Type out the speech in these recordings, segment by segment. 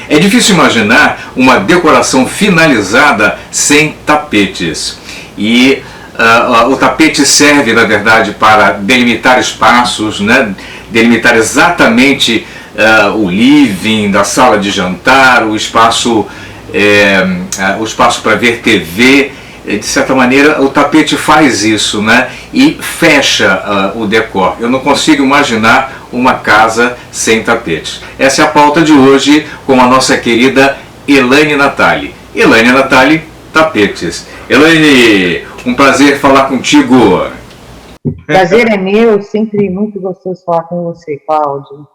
É difícil imaginar uma decoração finalizada sem tapetes. E o tapete serve, na verdade, para delimitar espaços, né? Delimitar exatamente o living da sala de jantar, o espaço para ver TV. De certa maneira, o tapete faz isso, né? E fecha o decor. Eu não consigo imaginar uma casa sem tapete. Essa é a pauta de hoje com a nossa querida Elaine Natali. Elaine Natali, tapetes. Elaine, um prazer falar contigo. Prazer é meu, sempre muito gostoso falar com você, Cláudio.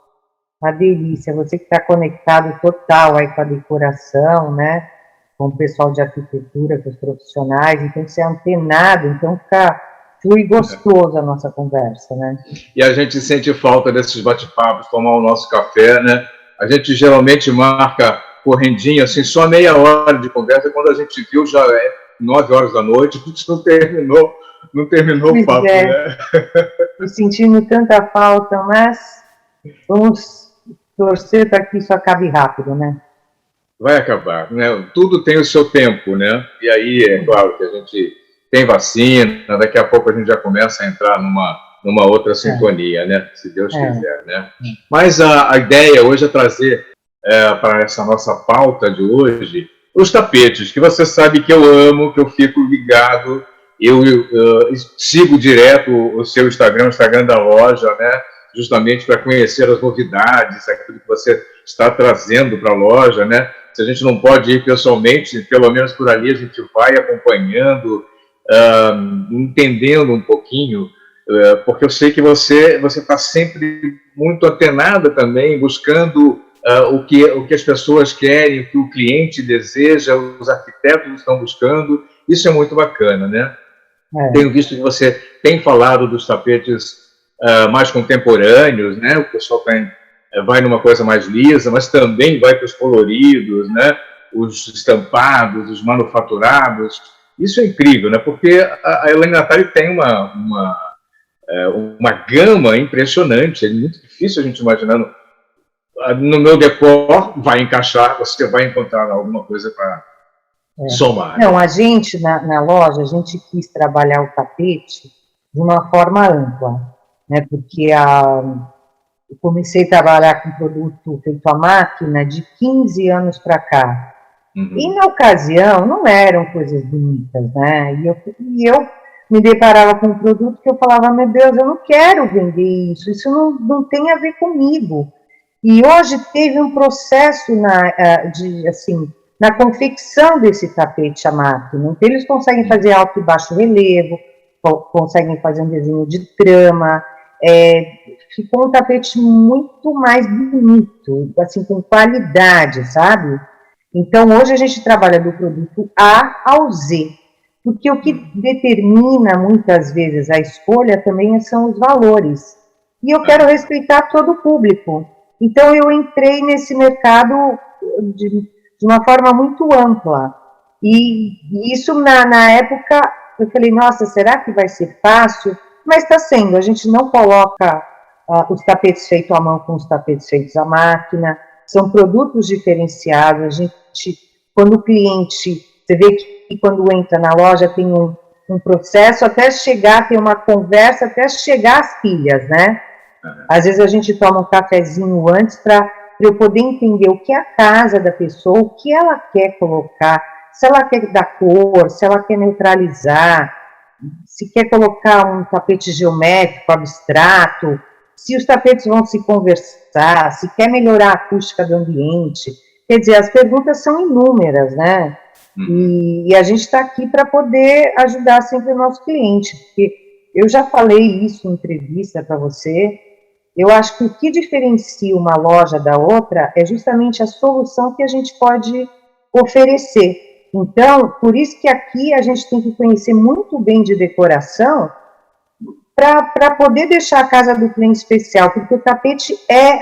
Uma delícia, você que está conectado total aí com a decoração, né? Com o pessoal de arquitetura, com os profissionais, então você é antenado, então flui gostoso a nossa conversa, né? E a gente sente falta desses bate-papos, tomar o nosso café, né? A gente geralmente marca correndinho, assim, só meia hora de conversa, quando a gente viu já é 9 horas da noite, a gente não terminou o papo, né? Tô sentindo tanta falta, mas vamos torcer para que isso acabe rápido, né? Vai acabar, né? Tudo tem o seu tempo, né? E aí, é claro que a gente tem vacina, daqui a pouco a gente já começa a entrar numa outra sintonia, né? Se Deus quiser, né? Mas a ideia hoje é trazer para essa nossa pauta de hoje os tapetes, que você sabe que eu amo, que eu fico ligado, eu sigo direto o seu Instagram, o Instagram da loja, né? Justamente para conhecer as novidades, aquilo que você está trazendo para a loja, né? Se a gente não pode ir pessoalmente, pelo menos por ali a gente vai acompanhando, entendendo um pouquinho, porque eu sei que você está sempre muito antenada também, buscando o que as pessoas querem, o que o cliente deseja, os arquitetos estão buscando. Isso é muito bacana, né? Tenho visto que você tem falado dos tapetes mais contemporâneos, né? O pessoal vai numa coisa mais lisa, mas também vai para os coloridos, né? Os estampados, os manufaturados. Isso é incrível, né? Porque a Elaine Natali tem uma gama impressionante. É muito difícil a gente imaginar. No meu decor vai encaixar, você vai encontrar alguma coisa para somar. Não, a gente, na loja, a gente quis trabalhar o tapete de uma forma ampla, né? Porque eu comecei a trabalhar com produto feito à máquina de 15 anos para cá. E na ocasião não eram coisas bonitas, né? E eu me deparava com um produto que eu falava, meu Deus, eu não quero vender isso não tem a ver comigo. E hoje teve um processo na confecção desse tapete à máquina. Então eles conseguem fazer alto e baixo relevo, conseguem fazer um desenho de trama, ficou um tapete muito mais bonito, assim, com qualidade, sabe? Então, hoje a gente trabalha do produto A ao Z, porque o que determina muitas vezes a escolha também são os valores. E eu quero respeitar todo o público. Então, eu entrei nesse mercado de uma forma muito ampla. E isso, na época, eu falei, nossa, será que vai ser fácil? Mas está sendo, a gente não coloca os tapetes feitos à mão com os tapetes feitos à máquina, são produtos diferenciados, a gente, quando o cliente, você vê que quando entra na loja tem um processo até chegar, tem uma conversa até chegar às pilhas, né? Às vezes a gente toma um cafezinho antes para eu poder entender o que é a casa da pessoa, o que ela quer colocar, se ela quer dar cor, se ela quer neutralizar, se quer colocar um tapete geométrico, abstrato, se os tapetes vão se conversar, se quer melhorar a acústica do ambiente. Quer dizer, as perguntas são inúmeras, né? E a gente está aqui para poder ajudar sempre o nosso cliente, porque eu já falei isso em entrevista para você, eu acho que o que diferencia uma loja da outra é justamente a solução que a gente pode oferecer. Então, por isso que aqui a gente tem que conhecer muito bem de decoração para poder deixar a casa do cliente especial, porque o tapete é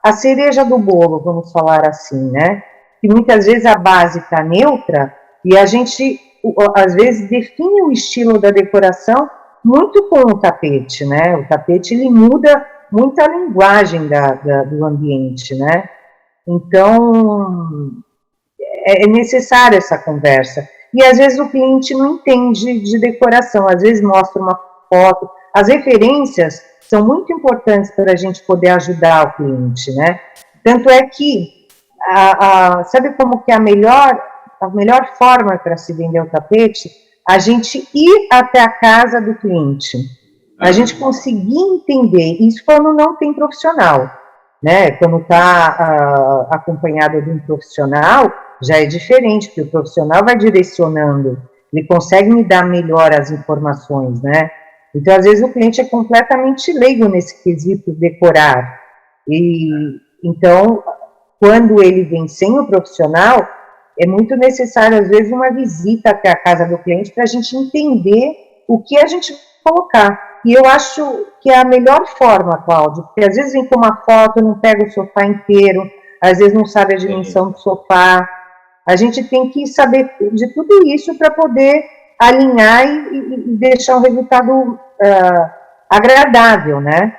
a cereja do bolo, vamos falar assim, né? Que muitas vezes a base está neutra e a gente, às vezes, define o estilo da decoração muito com o tapete, né? O tapete, ele muda muito a linguagem do ambiente, né? Então, é necessária essa conversa. E às vezes o cliente não entende de decoração, às vezes mostra uma foto. As referências são muito importantes para a gente poder ajudar o cliente, né? Tanto é que, sabe como que a melhor forma para se vender o tapete? A gente ir até a casa do cliente, a gente conseguir entender, isso quando não tem profissional, né? Quando está acompanhado de um profissional, já é diferente, porque o profissional vai direcionando, ele consegue me dar melhor as informações, né? Então, às vezes, o cliente é completamente leigo nesse quesito decorar. E, então, quando ele vem sem o profissional, é muito necessário, às vezes, uma visita até a casa do cliente para a gente entender o que a gente colocar. E eu acho que é a melhor forma, Cláudio, porque às vezes vem com uma foto, não pega o sofá inteiro, às vezes não sabe a dimensão do sofá. A gente tem que saber de tudo isso para poder alinhar e deixar um resultado agradável, né?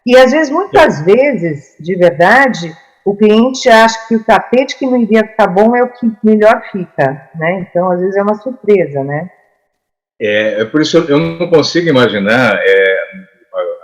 E às vezes, muitas vezes, de verdade, o cliente acha que o tapete que não iria ficar bom é o que melhor fica, né? Então, às vezes é uma surpresa, né? Por isso eu não consigo imaginar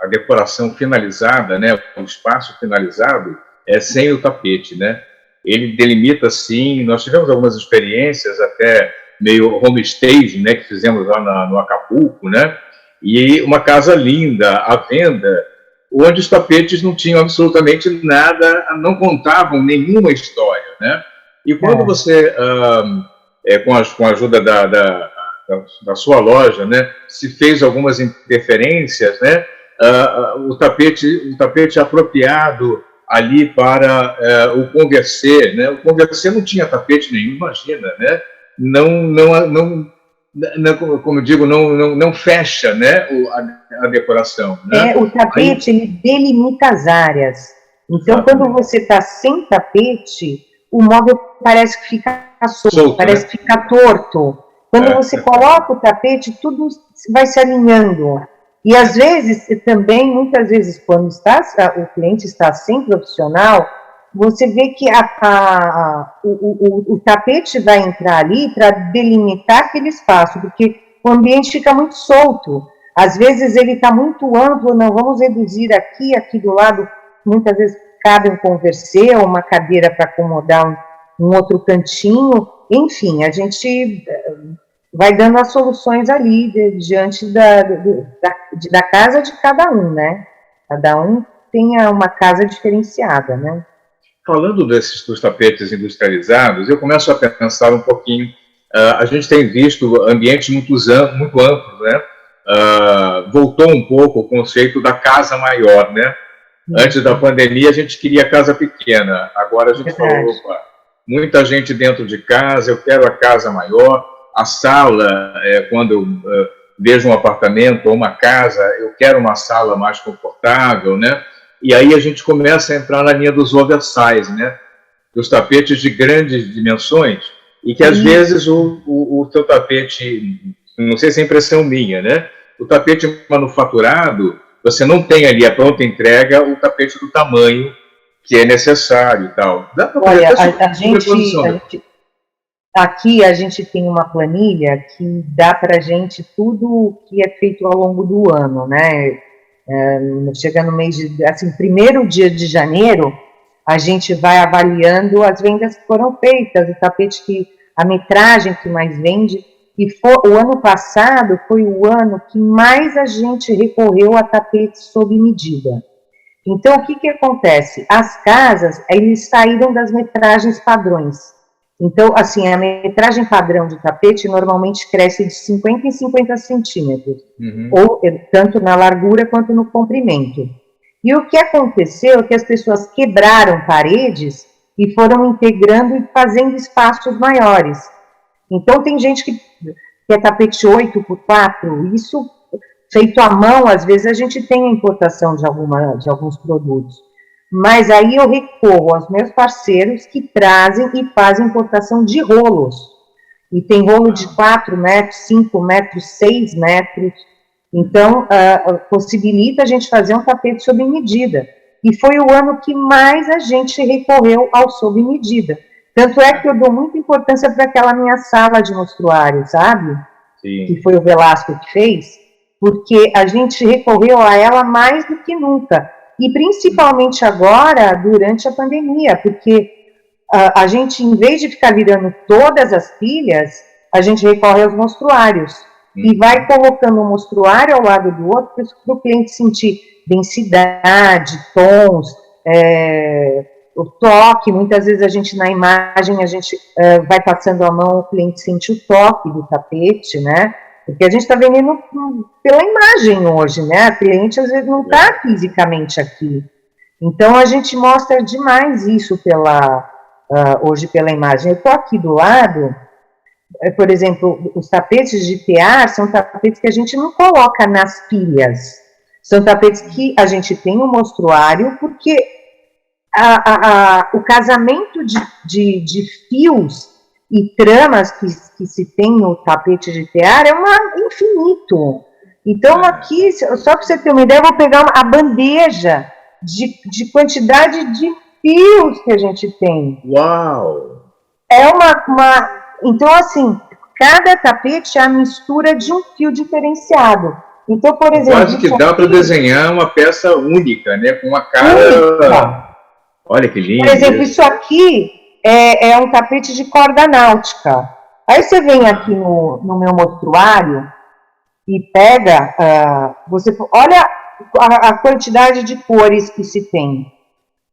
a decoração finalizada, né? O espaço finalizado sem o tapete, né? Ele delimita, sim. Nós tivemos algumas experiências até meio homestaging, né, que fizemos lá no Acapulco, né, e uma casa linda à venda, onde os tapetes não tinham absolutamente nada, não contavam nenhuma história, né. E quando você, com a ajuda da sua loja, né, se fez algumas interferências, né, o tapete apropriado ali para o Converser, né? O Converser não tinha tapete nenhum, imagina, né? Como eu digo, não fecha, né, a decoração. Né? O tapete, ele delimita as áreas. Então, exatamente, quando você está sem tapete, o móvel parece que fica solto, parece, né, que fica torto. Quando você coloca o tapete, tudo vai se alinhando. E às vezes, também, muitas vezes, quando o cliente está sem profissional, você vê que o tapete vai entrar ali para delimitar aquele espaço, porque o ambiente fica muito solto. Às vezes ele está muito amplo, não, vamos reduzir aqui do lado, muitas vezes cabe um converser, ou uma cadeira para acomodar um outro cantinho. Enfim, a gente vai dando as soluções ali diante da casa de cada um, né? Cada um tem uma casa diferenciada, né? Falando dos tapetes industrializados, eu começo a pensar um pouquinho. A gente tem visto ambientes muito amplos, né? Voltou um pouco o conceito da casa maior, né? Antes da pandemia, a gente queria casa pequena. Agora a gente falou, opa, muita gente dentro de casa, eu quero a casa maior. A sala, quando eu vejo um apartamento ou uma casa, eu quero uma sala mais confortável, né? E aí a gente começa a entrar na linha dos oversize, né? Dos tapetes de grandes dimensões, e que às vezes o teu tapete, não sei se é impressão minha, né? O tapete manufaturado, você não tem ali a pronta entrega o tapete do tamanho que é necessário e tal. Dá para fazer aqui a gente tem uma planilha que dá para a gente tudo o que é feito ao longo do ano, né? Chega no mês primeiro dia de janeiro, a gente vai avaliando as vendas que foram feitas, o tapete a metragem que mais vende, e o ano passado foi o ano que mais a gente recorreu a tapetes sob medida. Então, o que acontece? As casas, eles saíram das metragens padrões. Então, assim, a metragem padrão de tapete normalmente cresce de 50 em 50 centímetros, ou tanto na largura quanto no comprimento. E o que aconteceu é que as pessoas quebraram paredes e foram integrando e fazendo espaços maiores. Então, tem gente que é tapete 8x4, isso feito à mão, às vezes a gente tem a importação de alguns produtos. Mas aí eu recorro aos meus parceiros que trazem e fazem importação de rolos. E tem rolo de 4 metros, 5 metros, 6 metros. Então, possibilita a gente fazer um tapete sob medida. e foi o ano que mais a gente recorreu ao sob medida. Tanto é que eu dou muita importância para aquela minha sala de mostruário, sabe? Sim. Que foi o Velasco que fez, porque a gente recorreu a ela mais do que nunca, e principalmente agora, durante a pandemia, porque a gente, em vez de ficar virando todas as pilhas, a gente recorre aos mostruários, e vai colocando um mostruário ao lado do outro para o cliente sentir densidade, tons, o toque. Muitas vezes a gente, na imagem, a gente vai passando a mão, o cliente sente o toque do tapete, né? Porque a gente está vendendo pela imagem hoje, né? A cliente às vezes não está fisicamente aqui. Então a gente mostra demais isso hoje pela imagem. Eu estou aqui do lado. Por exemplo, os tapetes de tear são tapetes que a gente não coloca nas pilhas. São tapetes que a gente tem um mostruário, porque o casamento de fios e tramas que se tem no tapete de tear é infinito. Então, aqui, só para você ter uma ideia, eu vou pegar a bandeja de quantidade de fios que a gente tem. Uau! É Então, assim, cada tapete é a mistura de um fio diferenciado. Então, por exemplo... Quase que dá para desenhar uma peça única, né? Com uma cara... Única. Olha que lindo. Por exemplo, isso aqui é um tapete de corda náutica. Aí você vem aqui no meu mostruário e pega... olha a quantidade de cores que se tem.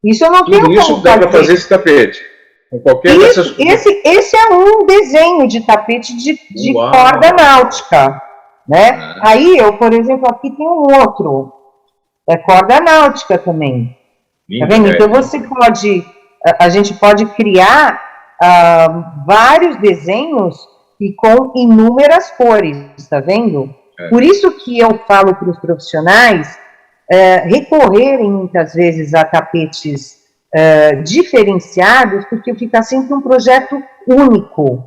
Isso eu não tenho como isso dá para fazer esse tapete? Com qualquer dessas... Esse é um desenho de tapete de corda náutica, né? Aí, por exemplo, aqui tem um outro, corda náutica também. Tá vendo? Então a gente pode criar vários desenhos e com inúmeras cores, tá vendo? Por isso que eu falo para os profissionais recorrerem muitas vezes a tapetes diferenciados, porque fica sempre um projeto único.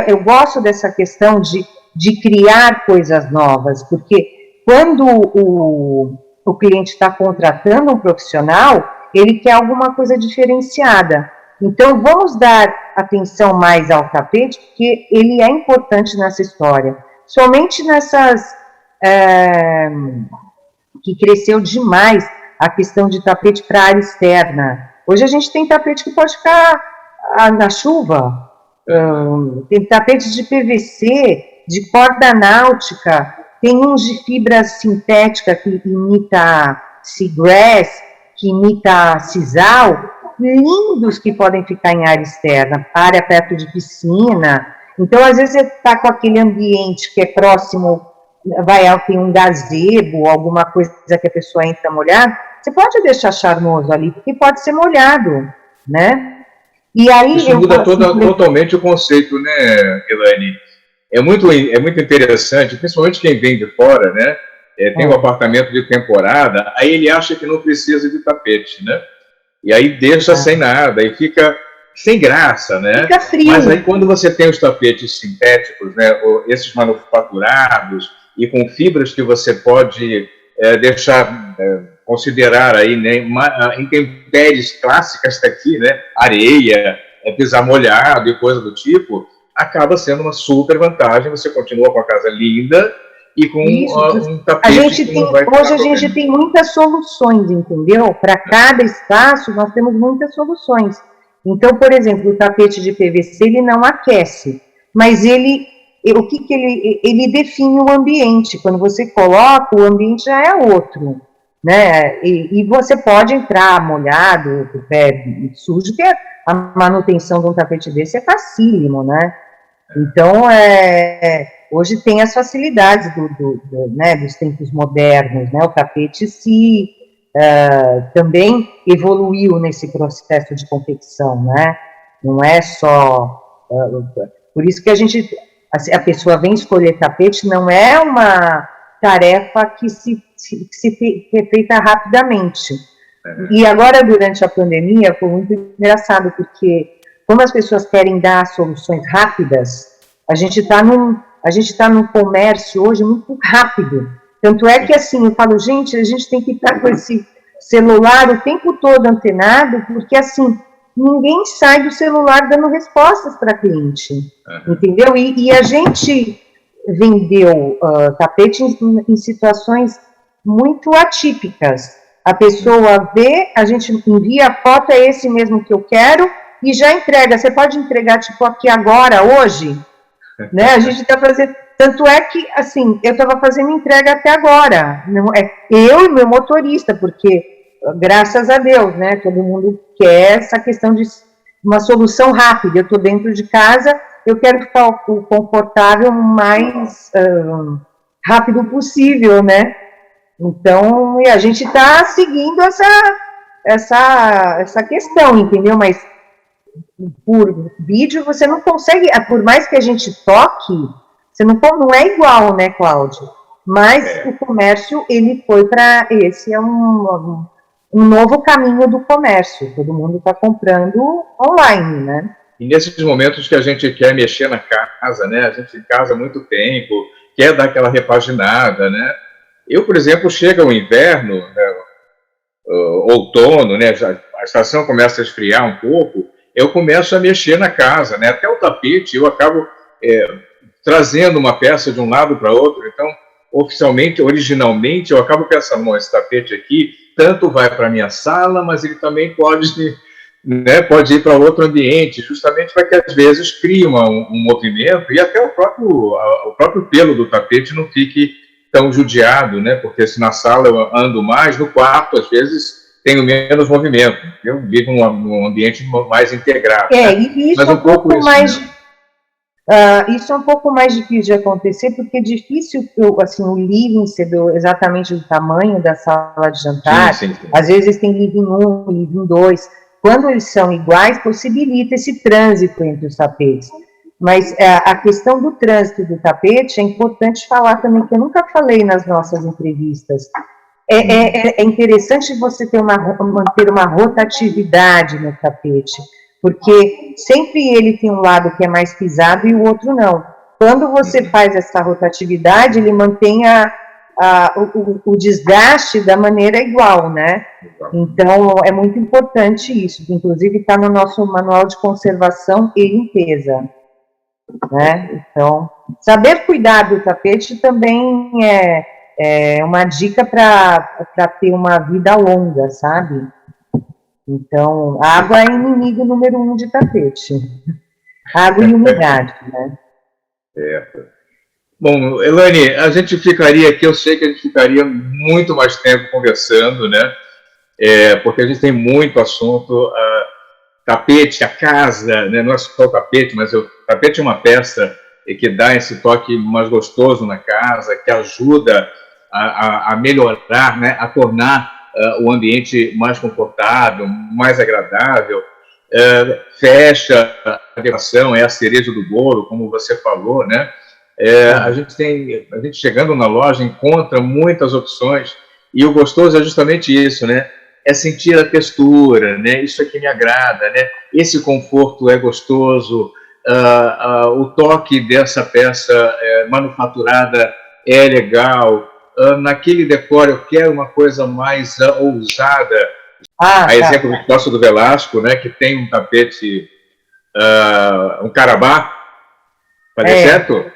Eu gosto dessa questão de criar coisas novas, porque quando o cliente está contratando um profissional, ele quer alguma coisa diferenciada. Então, vamos dar atenção mais ao tapete, porque ele é importante nessa história. Somente nessas... que cresceu demais a questão de tapete para área externa. Hoje a gente tem tapete que pode ficar na chuva, tem tapetes de PVC, de corda náutica, tem uns de fibra sintética que imita seagrass, que imita sisal, lindos que podem ficar em área externa, área perto de piscina. Então, às vezes, você está com aquele ambiente que é próximo, tem um gazebo, alguma coisa que a pessoa entra molhada, você pode deixar charmoso ali, porque pode ser molhado, né? E aí isso muda totalmente o conceito, né, Elaine? É muito interessante, principalmente quem vem de fora, né? Tem um apartamento de temporada, aí ele acha que não precisa de tapete, né? E aí deixa sem nada, e fica sem graça, né? Fica frio. Mas aí quando você tem os tapetes sintéticos, né, esses manufaturados, e com fibras que você pode deixar, considerar aí, né, intempéries clássicas daqui, né, areia, pisar molhado e coisa do tipo, acaba sendo uma super vantagem, você continua com a casa linda e com um tapete hoje a gente tem muitas soluções, entendeu? Para cada espaço nós temos muitas soluções. Então, por exemplo, o tapete de PVC, ele não aquece, mas ele define o ambiente. Quando você coloca, o ambiente já é outro, né? E você pode entrar molhado, com o pé sujo, que a manutenção de um tapete desse é facílimo, né? Então, hoje tem as facilidades né, dos tempos modernos, né? O tapete também evoluiu nesse processo de confecção, né? Não é só... por isso que a pessoa vem escolher tapete, não é uma tarefa que se é feita rapidamente. E agora, durante a pandemia, foi muito engraçado, porque como as pessoas querem dar soluções rápidas, a gente está num comércio hoje muito rápido. Tanto é que, assim, eu falo, gente, a gente tem que estar com esse celular o tempo todo antenado, porque assim, ninguém sai do celular dando respostas para cliente, entendeu? E a gente vendeu tapete em situações muito atípicas. A pessoa vê, a gente envia a foto, é esse mesmo que eu quero, e já entrega. Você pode entregar, tipo, aqui agora, hoje? Né? A gente está fazendo... Tanto é que, assim, eu estava fazendo entrega até agora. Não, eu e meu motorista, porque, graças a Deus, né, todo mundo quer essa questão de uma solução rápida. Eu estou dentro de casa, eu quero ficar o confortável o mais rápido possível, né? Então, a gente está seguindo essa questão, entendeu? Mas por vídeo você não consegue, por mais que a gente toque, você não é igual, né, Cláudio? Mas o comércio, ele foi para esse, um novo caminho do comércio. Todo mundo está comprando online, né? E nesses momentos que a gente quer mexer na casa, né? A gente em casa há muito tempo, quer dar aquela repaginada, né? Eu, por exemplo, chega o inverno, né, outono, né? A estação começa a esfriar um pouco, eu começo a mexer na casa, né? Até o tapete eu acabo trazendo uma peça de um lado para outro. Então, oficialmente, originalmente, eu acabo pensando, bom, esse tapete aqui tanto vai para a minha sala, mas ele também pode, né, pode ir para outro ambiente, justamente para que às vezes crie um movimento e até o próprio pelo do tapete não fique tão judiado, né? Porque se na sala eu ando mais, no quarto, às vezes, tenho menos movimento. Eu vivo num ambiente mais integrado. Né? E isso mas um pouco isso, mais... Né? Isso é um pouco mais difícil de acontecer, porque é difícil, assim, o living ser exatamente do tamanho da sala de jantar. Sim. Às vezes tem living 1, living 2. Quando eles são iguais, possibilita esse trânsito entre os tapetes. Mas a questão do trânsito do tapete é importante falar também, que eu nunca falei nas nossas entrevistas. É interessante você manter uma rotatividade no tapete, porque sempre ele tem um lado que é mais pisado e o outro não. Quando você faz essa rotatividade, ele mantém o desgaste da maneira igual, né? Então, é muito importante isso, que inclusive está no nosso manual de conservação e limpeza, né? Então, saber cuidar do tapete também é uma dica para ter uma vida longa, sabe? Então, a água é inimigo número 1 de tapete. Água e umidade, né? Bom, Elaine, a gente ficaria aqui, eu sei que a gente ficaria muito mais tempo conversando, né? Porque a gente tem muito assunto. Tapete, a casa, né? Não é só o tapete, mas o tapete é uma peça que dá esse toque mais gostoso na casa, que ajuda a melhorar, né? A tornar o ambiente mais confortável, mais agradável. Fecha a decoração, é a cereja do bolo, como você falou, né? A gente chegando na loja encontra muitas opções, e o gostoso é justamente isso, né? É sentir a textura, né? Isso aqui me agrada, né? Esse conforto é gostoso, o toque dessa peça manufaturada é legal, naquele decor eu quero uma coisa mais ousada. A exemplo do Costa do Velasco, né? Que tem um tapete, um carabá, fazer certo?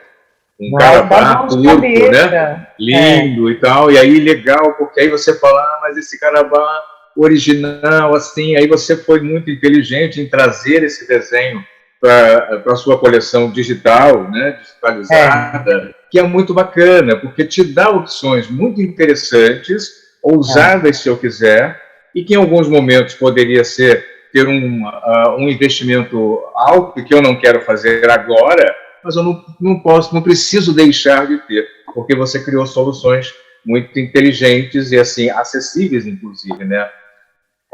Um carabá turco, né? Lindo e tal, e aí legal, porque aí você fala, mas esse carabá original, assim, aí você foi muito inteligente em trazer esse desenho para a sua coleção digital, né, digitalizada, que é muito bacana, porque te dá opções muito interessantes, ousadas se eu quiser, e que em alguns momentos poderia ter um investimento alto, que eu não quero fazer agora, mas eu não preciso deixar de ter, porque você criou soluções muito inteligentes e, assim, acessíveis, inclusive, né?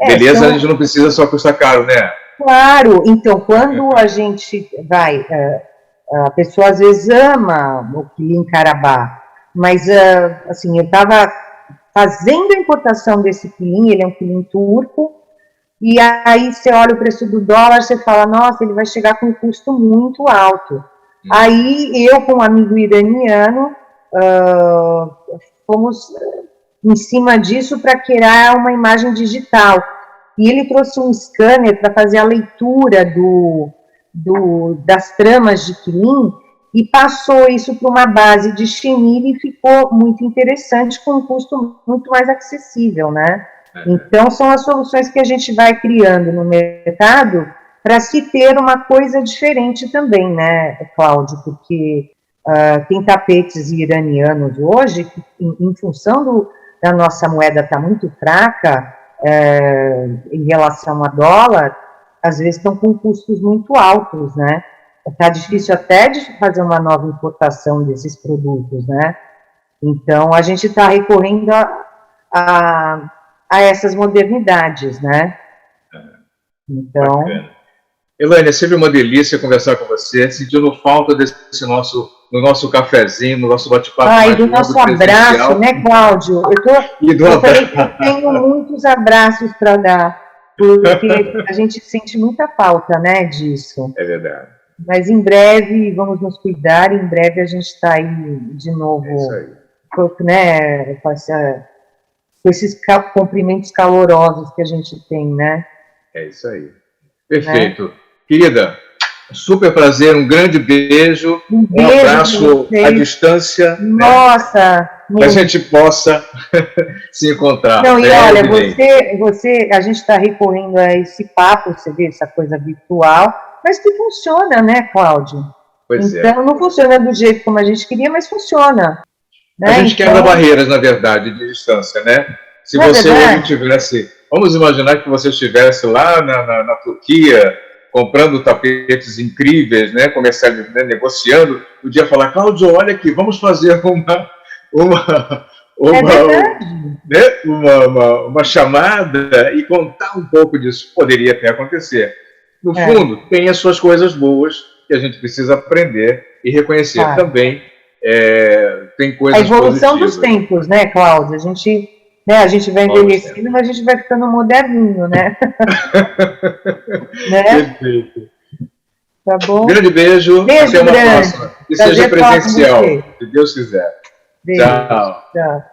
Beleza, a gente não precisa só custar caro, né? Claro, então, quando a gente vai, a pessoa às vezes ama o quilim carabá, mas, assim, eu estava fazendo a importação desse quilim, ele é um quilim turco, e aí você olha o preço do dólar, você fala, nossa, ele vai chegar com um custo muito alto. Aí eu, com um amigo iraniano, fomos em cima disso para criar uma imagem digital. E ele trouxe um scanner para fazer a leitura das tramas de Quilin e passou isso para uma base de chenille e ficou muito interessante, com um custo muito mais acessível, né? Então, são as soluções que a gente vai criando no mercado para se ter uma coisa diferente também, né, Cláudio? Porque tem tapetes iranianos hoje que, em função da nossa moeda estar muito fraca em relação a dólar, às vezes estão com custos muito altos, né? Está difícil até de fazer uma nova importação desses produtos, né? Então, a gente está recorrendo a essas modernidades, né? Então... Bacana. Elaine, é sempre uma delícia conversar com você, sentindo falta do nosso cafezinho, no nosso bate-papo. E do nosso abraço, né, Cláudio? Eu falei que eu tenho muitos abraços para dar, porque a gente sente muita falta, né, disso. É verdade. Mas em breve vamos nos cuidar, em breve a gente está aí de novo, né, com esses cumprimentos calorosos que a gente tem, né? É isso aí. Perfeito. Querida, super prazer, um grande beijo, um abraço à distância. Nossa! Né? Que a gente possa se encontrar. Não, e olha, a gente está recorrendo a esse papo, você vê, essa coisa virtual, mas que funciona, né, Cláudio? Pois então, não funciona do jeito como a gente queria, mas funciona. Né? A gente quebra barreiras, na verdade, de distância, né? Se você hoje tivesse... Vamos imaginar que você estivesse lá na Turquia, comprando tapetes incríveis, né? Negociando, podia falar, Cláudio, olha aqui, vamos fazer uma chamada e contar um pouco disso. Poderia até acontecer. No fundo, tem as suas coisas boas que a gente precisa aprender e reconhecer também. Tem coisas positivas. A evolução dos tempos, né, Cláudio? A gente vai envelhecendo, mas a gente vai ficando moderninho, né? Perfeito. Tá bom? Grande beijo. Até uma próxima. Que seja presencial, se Deus quiser. Beijo. Tchau.